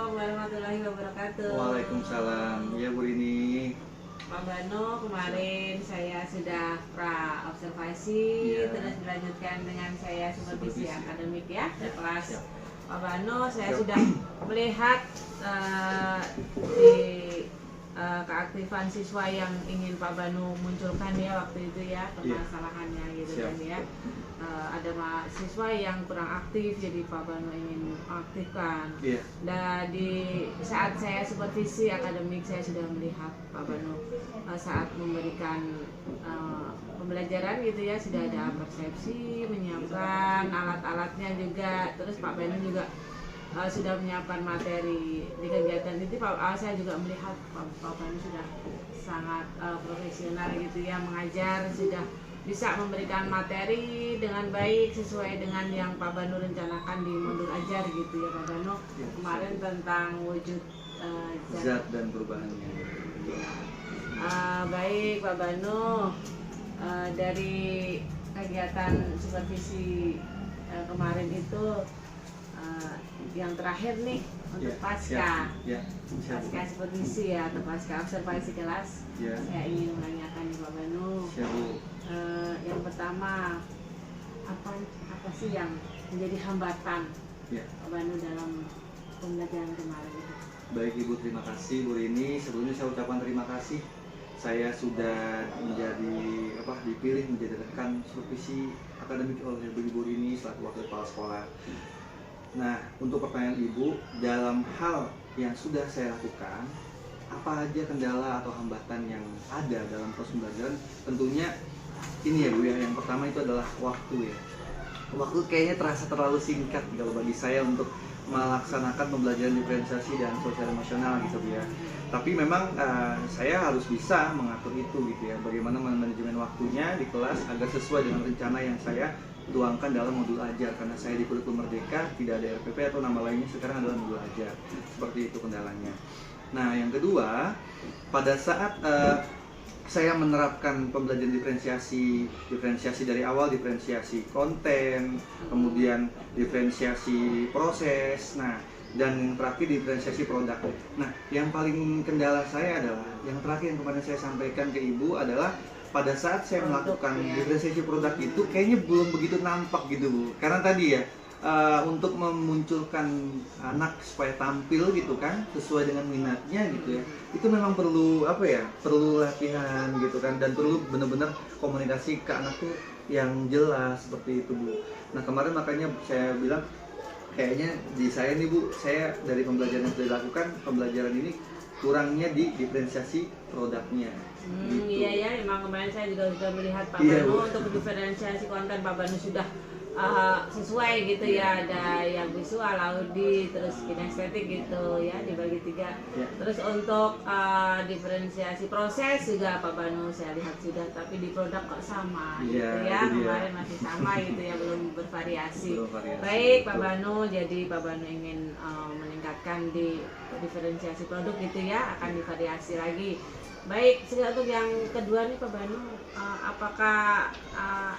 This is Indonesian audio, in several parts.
Assalamualaikum warahmatullahi wabarakatuh. Waalaikumsalam. Ya Bu Rini. Pak Bano, kemarin saya sudah pra-observasi, Ya. terus dilanjutkan dengan saya supervisi Supervisi. akademik ya, di kelas. Siap. Pak Bano, saya Siap. sudah melihat di keaktifan siswa yang ingin Pak Banu munculkan ya waktu itu ya, permasalahannya gitu Siap. kan ya. Ada mahasiswa yang kurang aktif, jadi Pak Banu ingin aktifkan. Iya. Dan di saat saya supervisi akademik, saya sudah melihat Pak Banu saat memberikan pembelajaran gitu ya, sudah ada persepsi, menyiapkan alat-alatnya juga. Terus Pak Banu juga sudah menyiapkan materi di kegiatan itu. Saya juga melihat Pak Banu sudah sangat profesional gitu ya, mengajar, sudah bisa memberikan materi dengan baik sesuai dengan yang Pak Banu rencanakan di modul ajar gitu ya Pak Banu. Kemarin tentang wujud Zat dan perubahannya. Baik Pak Banu, dari kegiatan supervisi kemarin itu yang terakhir nih untuk pasca pasca supervisi ya, atau pasca observasi kelas, saya ingin menanyakan Pak Banu. Yang pertama, apa sih yang menjadi hambatan Pak Banu dalam pembelajaran kemarin itu? Baik Ibu, terima kasih Bu Rini. Sebelumnya saya ucapkan terima kasih. Saya sudah dipilih menjadi rekan supervisi akademik oleh Ibu Rini selaku wakil kepala sekolah. Nah, untuk pertanyaan Ibu, dalam hal yang sudah saya lakukan, apa aja kendala atau hambatan yang ada dalam proses pembelajaran? Tentunya ini ya Bu ya, yang pertama itu adalah waktu ya. Waktu kayaknya terasa terlalu singkat kalau bagi saya untuk melaksanakan pembelajaran diferensiasi dan sosial emosional gitu Bu ya. Tapi memang saya harus bisa mengatur itu gitu ya, bagaimana manajemen waktunya di kelas agar sesuai dengan rencana yang saya tuangkan dalam modul ajar, karena saya di kurikulum Merdeka tidak ada RPP atau nama lainnya sekarang adalah modul ajar. Seperti itu kendalanya. Nah, yang kedua, pada saat saya menerapkan pembelajaran diferensiasi dari awal, diferensiasi konten, kemudian diferensiasi proses, nah, dan yang terakhir diferensiasi produk. Nah, yang paling kendala saya adalah yang terakhir yang kemarin saya sampaikan ke Ibu adalah pada saat saya melakukan diferensiasi produk itu kayaknya belum begitu nampak gitu Bu. Karena tadi ya, untuk memunculkan anak supaya tampil gitu kan sesuai dengan minatnya gitu ya, itu memang perlu perlu latihan gitu kan, dan perlu benar-benar komunikasi ke anak tuh yang jelas seperti itu Bu. Nah, kemarin makanya saya bilang kayaknya di saya nih Bu, saya dari pembelajaran yang sudah dilakukan, pembelajaran ini kurangnya di diferensiasi produknya. Gitu. Iya ya, memang kemarin saya juga sudah melihat Pak Banu untuk diferensiasi konten. Pak Banu sudah sesuai gitu ya, ada yang visual, audi, terus kinestetik gitu ya, dibagi 3. Terus untuk diferensiasi proses juga Pak Banu saya lihat sudah, tapi di produk kok sama gitu ya, kemarin masih sama gitu ya, belum bervariasi. Baik Pak Banu, jadi Pak Banu ingin meningkatkan di diferensiasi produk gitu ya, akan divariasi lagi. Baik, untuk yang kedua nih Pak Banu, apakah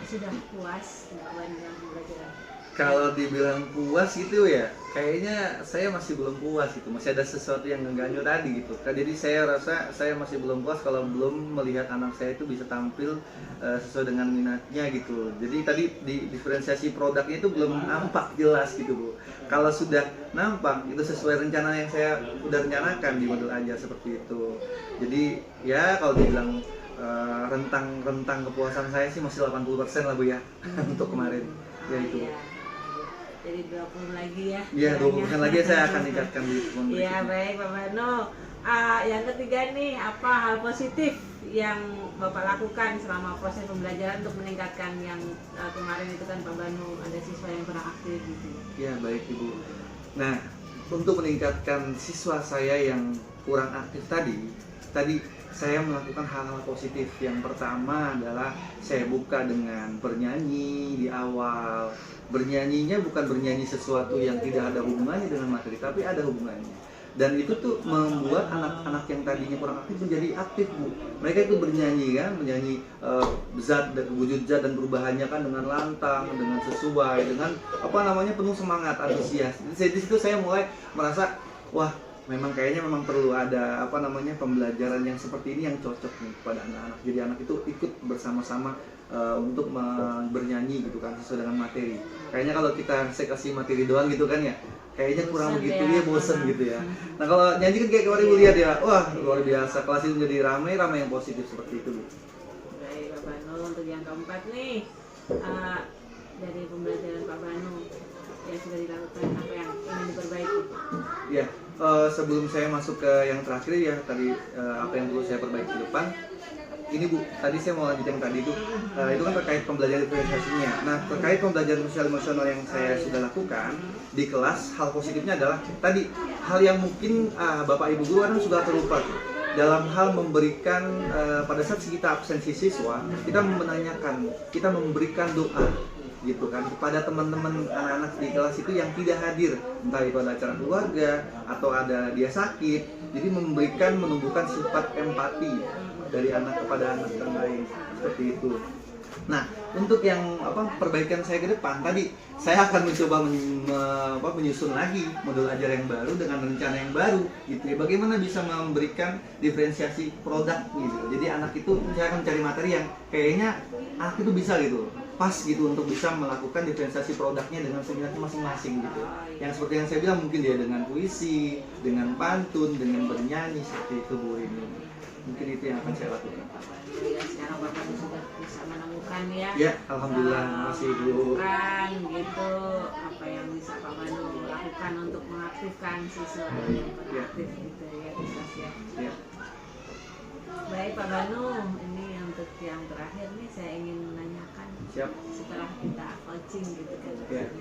sudah puas dengan pembelajaran? Kalau dibilang puas gitu ya, kayaknya saya masih belum puas gitu. Masih ada sesuatu yang ngeganjel tadi gitu. Jadi saya rasa saya masih belum puas kalau belum melihat anak saya itu bisa tampil sesuai dengan minatnya gitu. Jadi tadi di diferensiasi produknya itu belum nampak jelas gitu Bu. Kalau sudah nampak itu sesuai rencana yang saya udah rencanakan di modul ajar seperti itu. Jadi ya kalau dibilang rentang kepuasan saya sih masih 80% lah Bu ya untuk kemarin. Ya itu. Jadi 20 lagi ya? Iya, 20% lagi saya akan tingkatkan di pembelajaran. Iya, baik Pak Banu. Yang ketiga nih, apa hal positif yang Bapak lakukan selama proses pembelajaran untuk meningkatkan yang kemarin itu kan Pak Banu ada siswa yang kurang aktif gitu? Iya, baik Ibu. Nah, untuk meningkatkan siswa saya yang kurang aktif tadi saya melakukan hal-hal positif. Yang pertama adalah saya buka dengan bernyanyi di awal. Bernyanyinya bukan bernyanyi sesuatu yang tidak ada hubungannya dengan materi, tapi ada hubungannya. Dan itu tuh membuat anak-anak yang tadinya kurang aktif menjadi aktif Bu. Mereka itu bernyanyi kan, wujud zat dan perubahannya kan dengan lantang, dengan sesuai, dengan penuh semangat, antusias. Di situ saya mulai merasa wah memang kayaknya memang perlu ada apa namanya pembelajaran yang seperti ini yang cocok nih kepada anak-anak. Jadi anak itu ikut bersama-sama untuk bernyanyi gitu kan sesuai dengan materi. Kayaknya kalau saya kasih materi doang gitu kan ya, kayaknya kurang Bosen begitu ya. dia bosen gitu ya. Nah kalau nyanyi kan kayak kemarin ibu lihat ya, wah luar biasa, kelas itu menjadi ramai yang positif seperti itu Bu. Baik Pak Banu, untuk yang keempat nih, dari pembelajaran Pak Banu yang sudah dilakukan, apa yang ingin diperbaiki? Ya, sebelum saya masuk ke yang terakhir ya tadi apa yang perlu saya perbaiki ke depan. Ini Bu, tadi saya mau lanjut yang tadi itu kan terkait pembelajaran diferensiasinya. Nah, terkait pembelajaran sosial emosional yang saya sudah lakukan di kelas, hal positifnya adalah tadi hal yang mungkin Bapak Ibu guru kadang suka terlupa dalam hal memberikan pada saat kita absensi siswa, kita menanyakan, kita memberikan doa gitu kan kepada teman-teman anak-anak di kelas itu yang tidak hadir, entah itu ada acara keluarga atau ada dia sakit. Jadi menumbuhkan sifat empati dari anak kepada anak yang lain seperti itu. Nah, untuk yang perbaikan saya ke depan tadi, saya akan mencoba menyusun lagi modul ajar yang baru dengan rencana yang baru gitu ya. Bagaimana bisa memberikan diferensiasi produk gitu. Jadi anak itu saya akan cari materi yang kayaknya anak itu bisa gitu, pas gitu untuk bisa melakukan diferensiasi produknya dengan seminarnya masing-masing gitu. Yang seperti yang saya bilang mungkin dia dengan puisi, dengan pantun, dengan bernyanyi seperti itu Bu ini. Mungkin itu yang akan saya lakukan. Ya, sekarang Bapak sudah bisa menemukan ya. Ya, alhamdulillah, masih Bu. Menemukan gitu apa yang bisa Pak Banu lakukan untuk mengaktifkan siswa yang beraktif gitu ya di sosial. Ya. Baik Pak Banu, ini untuk yang terakhir nih saya ingin menanyakan. Siap. Setelah kita coaching gitu kan. Ya.